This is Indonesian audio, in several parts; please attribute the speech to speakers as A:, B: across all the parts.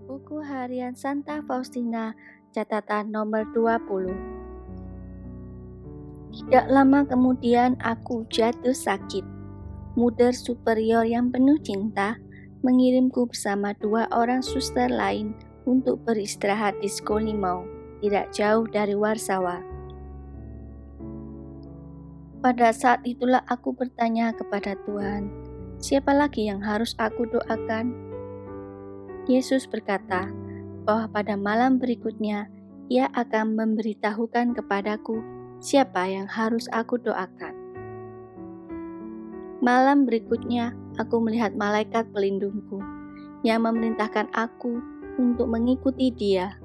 A: Buku Harian Santa Faustina, catatan nomor 20. Tidak lama kemudian aku jatuh sakit. Mother superior yang penuh cinta mengirimku bersama 2 orang suster lain untuk beristirahat di Skolimau, tidak jauh dari Warsawa. Pada saat itulah aku bertanya kepada Tuhan, siapa lagi yang harus aku doakan? Yesus berkata bahwa pada malam berikutnya Ia akan memberitahukan kepadaku siapa yang harus aku doakan. Malam berikutnya aku melihat malaikat pelindungku yang memerintahkan aku untuk mengikuti Dia.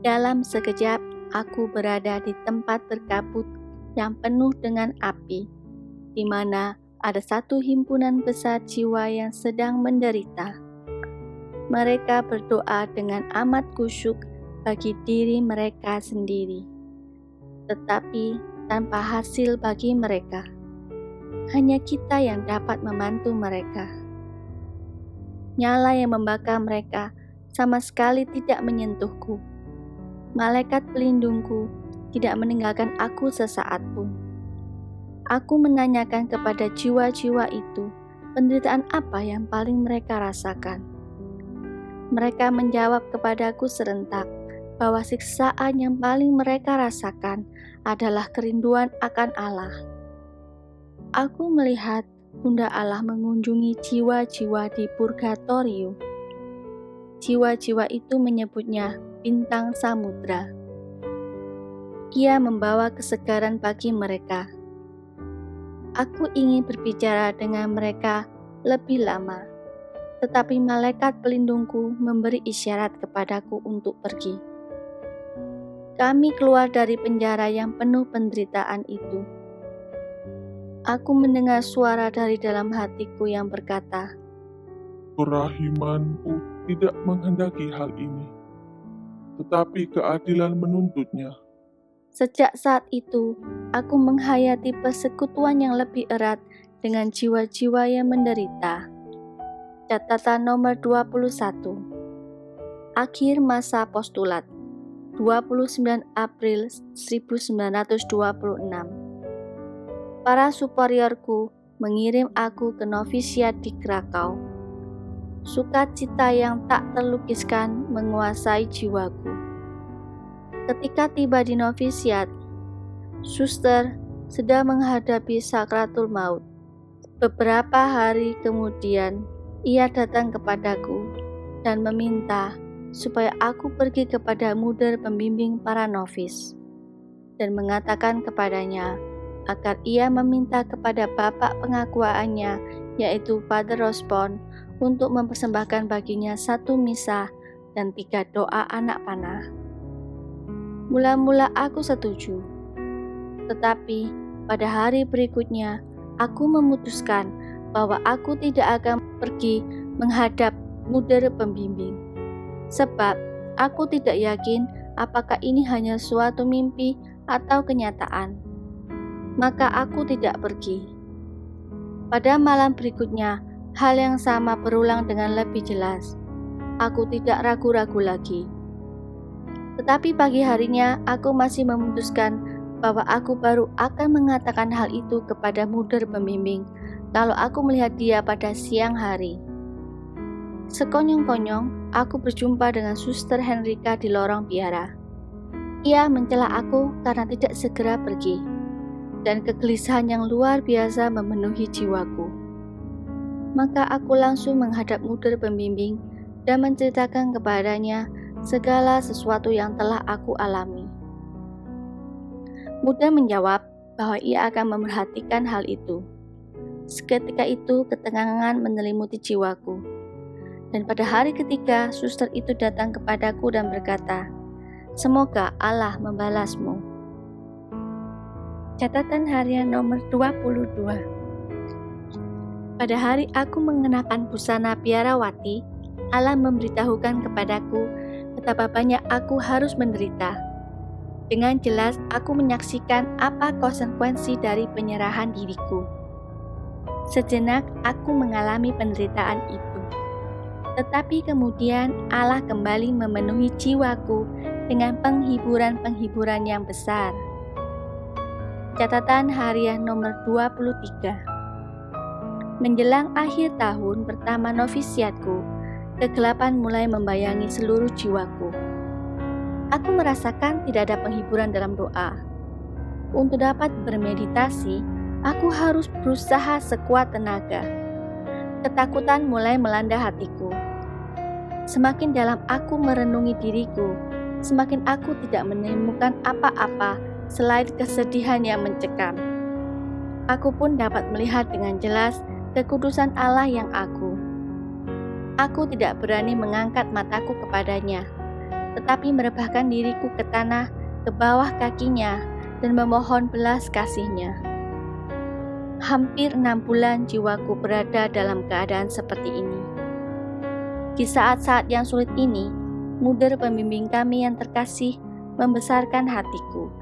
A: Dalam sekejap aku berada di tempat berkabut yang penuh dengan api, di mana ada satu himpunan besar jiwa yang sedang menderita. Mereka berdoa dengan amat kusyuk bagi diri mereka sendiri, tetapi tanpa hasil bagi mereka. Hanya kita yang dapat membantu mereka. Nyala yang membakar mereka sama sekali tidak menyentuhku. Malaikat pelindungku tidak meninggalkan aku sesaat pun. Aku menanyakan kepada jiwa-jiwa itu, penderitaan apa yang paling mereka rasakan. Mereka menjawab kepadaku serentak bahwa siksaan yang paling mereka rasakan adalah kerinduan akan Allah. Aku melihat Bunda Allah mengunjungi jiwa-jiwa di purgatorium. Jiwa-jiwa itu menyebutnya bintang samudra. Ia membawa kesegaran bagi mereka. Aku ingin berbicara dengan mereka lebih lama, tetapi malaikat pelindungku memberi isyarat kepadaku untuk pergi. Kami keluar dari penjara yang penuh penderitaan itu. Aku mendengar suara dari dalam hatiku yang berkata,
B: "Kerahimanku tidak menghendaki hal ini, tetapi keadilan menuntutnya."
A: Sejak saat itu, aku menghayati persekutuan yang lebih erat dengan jiwa-jiwa yang menderita. Catatan nomor 21. Akhir masa postulat, 29 April 1926. Para superiorku mengirim aku ke novisiat di Krakau. Sukacita yang tak terlukiskan menguasai jiwaku. Ketika tiba di novisiat, suster sedang menghadapi sakratul maut. Beberapa hari kemudian, ia datang kepadaku dan meminta supaya aku pergi kepada mother pembimbing para novis dan mengatakan kepadanya agar ia meminta kepada bapak pengakuannya, yaitu Father Rospon, untuk mempersembahkan baginya 1 misa dan 3 doa anak panah. Mula-mula aku setuju, tetapi pada hari berikutnya aku memutuskan bahwa aku tidak akan pergi menghadap mother pembimbing, sebab aku tidak yakin apakah ini hanya suatu mimpi atau kenyataan. Maka aku tidak pergi. Pada malam berikutnya, hal yang sama berulang dengan lebih jelas. Aku tidak ragu-ragu lagi. Tetapi pagi harinya, aku masih memutuskan bahwa aku baru akan mengatakan hal itu kepada mother pembimbing kalau aku melihat dia pada siang hari. Sekonyong-konyong, aku berjumpa dengan Suster Henrika di lorong biara. Ia mencela aku karena tidak segera pergi, dan kegelisahan yang luar biasa memenuhi jiwaku. Maka aku langsung menghadap mother pembimbing dan menceritakan kepadanya segala sesuatu yang telah aku alami. Mother menjawab bahwa ia akan memerhatikan hal itu. Seketika itu ketegangan menyelimuti jiwaku. Dan pada hari ketiga, suster itu datang kepadaku dan berkata, "Semoga Allah membalasmu." Catatan harian nomor 22. Pada hari aku mengenakan busana biarawati, Allah memberitahukan kepadaku betapa banyak aku harus menderita. Dengan jelas aku menyaksikan apa konsekuensi dari penyerahan diriku. Sejenak aku mengalami penderitaan itu. Tetapi kemudian Allah kembali memenuhi jiwaku dengan penghiburan-penghiburan yang besar. Catatan harian nomor 23. Menjelang akhir tahun pertama novisiatku, kegelapan mulai membayangi seluruh jiwaku. Aku merasakan tidak ada penghiburan dalam doa. Untuk dapat bermeditasi, aku harus berusaha sekuat tenaga. Ketakutan mulai melanda hatiku. Semakin dalam aku merenungi diriku, semakin aku tidak menemukan apa-apa selain kesedihan yang mencekam. Aku pun dapat melihat dengan jelas kekudusan Allah yang aku. Aku tidak berani mengangkat mataku kepadanya, tetapi merebahkan diriku ke tanah, ke bawah kakinya, dan memohon belas kasih-Nya. Hampir 6 bulan jiwaku berada dalam keadaan seperti ini. Di saat-saat yang sulit ini, Muder pembimbing kami yang terkasih membesarkan hatiku.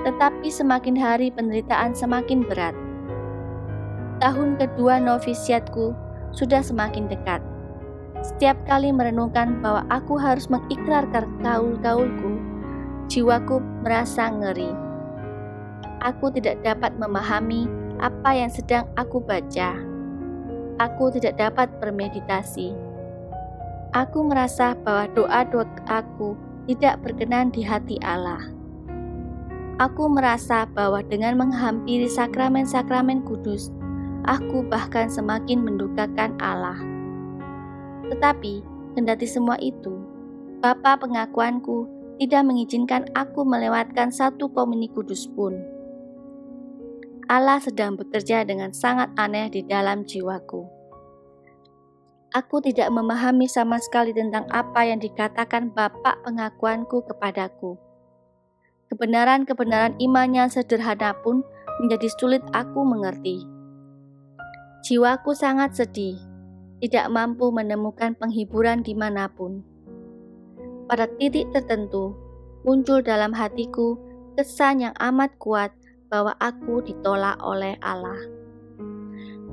A: Tetapi semakin hari penderitaan semakin berat. Tahun kedua novisiatku sudah semakin dekat. Setiap kali merenungkan bahwa aku harus mengikrarkan gaul-gaulku, jiwaku merasa ngeri. Aku tidak dapat memahami apa yang sedang aku baca. Aku tidak dapat bermeditasi. Aku merasa bahwa doa-doa aku tidak berkenan di hati Allah. Aku merasa bahwa dengan menghampiri sakramen-sakramen kudus, aku bahkan semakin mendukakan Allah. Tetapi, kendati semua itu, Bapa pengakuanku tidak mengizinkan aku melewatkan satu komuni kudus pun. Allah sedang bekerja dengan sangat aneh di dalam jiwaku. Aku tidak memahami sama sekali tentang apa yang dikatakan Bapa pengakuanku kepadaku. Kebenaran-kebenaran iman yang sederhana pun menjadi sulit aku mengerti. Jiwaku sangat sedih, tidak mampu menemukan penghiburan dimanapun. Pada titik tertentu, muncul dalam hatiku kesan yang amat kuat bahwa aku ditolak oleh Allah.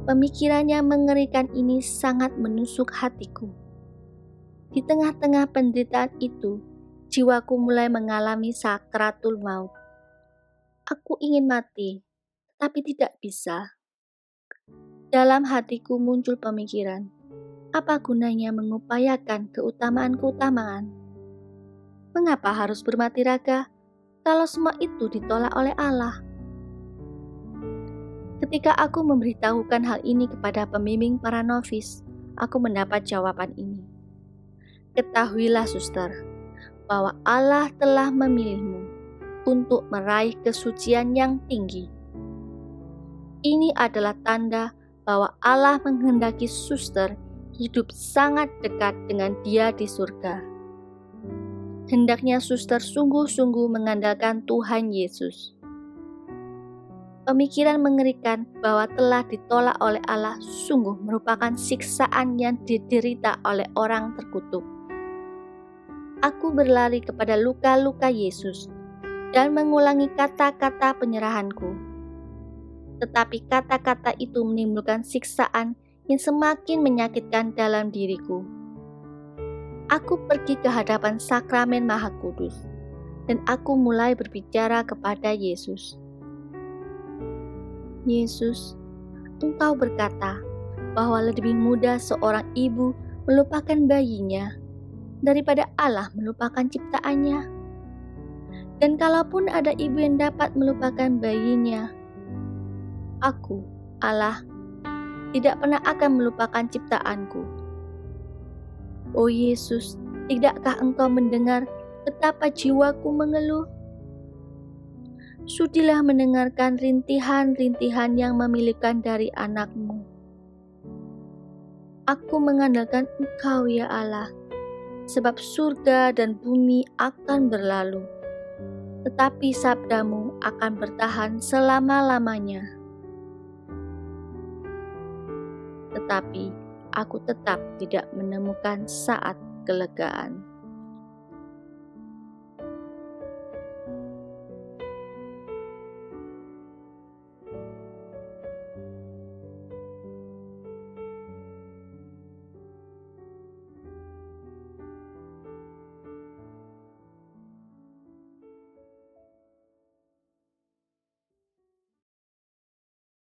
A: Pemikiran yang mengerikan ini sangat menusuk hatiku. Di tengah-tengah penderitaan itu, jiwaku mulai mengalami sakratul maut. Aku ingin mati, tapi tidak bisa. Dalam hatiku muncul pemikiran, apa gunanya mengupayakan keutamaan-keutamaan? Mengapa harus bermati raga kalau semua itu ditolak oleh Allah? Ketika aku memberitahukan hal ini kepada pembimbing para novis, aku mendapat jawaban ini. Ketahuilah, suster, bahwa Allah telah memilihmu untuk meraih kesucian yang tinggi. Ini adalah tanda bahwa Allah menghendaki suster hidup sangat dekat dengan Dia di surga. Hendaknya suster sungguh-sungguh mengandalkan Tuhan Yesus. Pemikiran mengerikan bahwa telah ditolak oleh Allah sungguh merupakan siksaan yang diderita oleh orang terkutuk. Aku berlari kepada luka-luka Yesus dan mengulangi kata-kata penyerahanku. Tetapi kata-kata itu menimbulkan siksaan yang semakin menyakitkan dalam diriku. Aku pergi ke hadapan sakramen Maha Kudus dan aku mulai berbicara kepada Yesus. Yesus, Engkau berkata bahwa lebih mudah seorang ibu melupakan bayinya daripada Allah melupakan ciptaannya. Dan kalaupun ada ibu yang dapat melupakan bayinya, aku, Allah, tidak pernah akan melupakan ciptaanku. Oh Yesus, tidakkah Engkau mendengar betapa jiwaku mengeluh? Sudilah mendengarkan rintihan-rintihan yang memilihkan dari anak-Mu. Aku mengandalkan Engkau ya Allah, sebab surga dan bumi akan berlalu, tetapi sabda-Mu akan bertahan selama-lamanya. Tetapi aku tetap tidak menemukan saat kelegaan.